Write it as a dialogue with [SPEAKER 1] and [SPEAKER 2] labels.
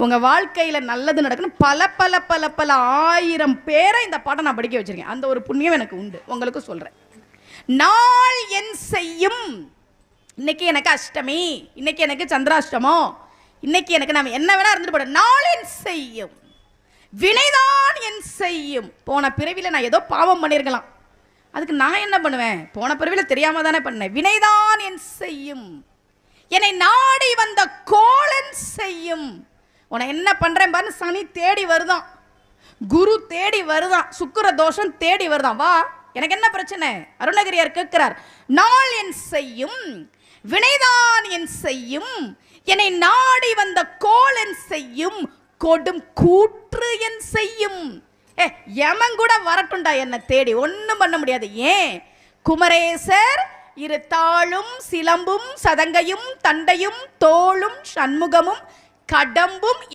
[SPEAKER 1] உங்க வாழ்க்கையில நல்லது நடக்கணும். பல பல பல பல ஆயிரம் பேரை இந்த பாடம் நான் படிக்க வச்சிருக்கேன். அந்த ஒரு புண்ணியம் எனக்கு உண்டு. உங்களுக்கு சொல்றேன். நாள் என் செய்யும். இன்னைக்கு எனக்கு அஷ்டமி, இன்னைக்கு எனக்கு சந்திராஷ்டமம், இன்னைக்கு எனக்கு நான் என்ன வேணா இருந்துட்டு போட. நாள் என் செய்யும், வினைதான் என் செய்யும். போன பிறவில நான் ஏதோ பாவம் பண்ணியிருக்கலாம், அதுக்கு நான் என்ன பண்ணுவேன்? போன பிறவில தெரியாம தானே பண்ணேன். வினைதான் என் செய்யும், என்னை நாடி வந்த கோளன் செய்யும். உன என்ன பண்றேன் பாரு. சனி தேடி வருதான், குரு தேடி வருதான், சுக்கிர தோஷம் தேடி வருதான். வா, எனக்கு என்ன பிரச்சனை? அருணகிரியார் கேட்கிறார். நாள் என் செய்யும், வினைதான் என் செய்யும், என்னை நாடி வந்த கோளன் செய்யும், கொடும் கூற்று என் செய்யும். யமன் கூட வரட்டுண்டா என்ன தேடி, ஒன்றும் பண்ண முடியாது. ஏன்? குமரேசர் இரு தாளும் சிலம்பும் சதங்கையும் தண்டையும் தோளும் சண்முகமும் கடம்பும்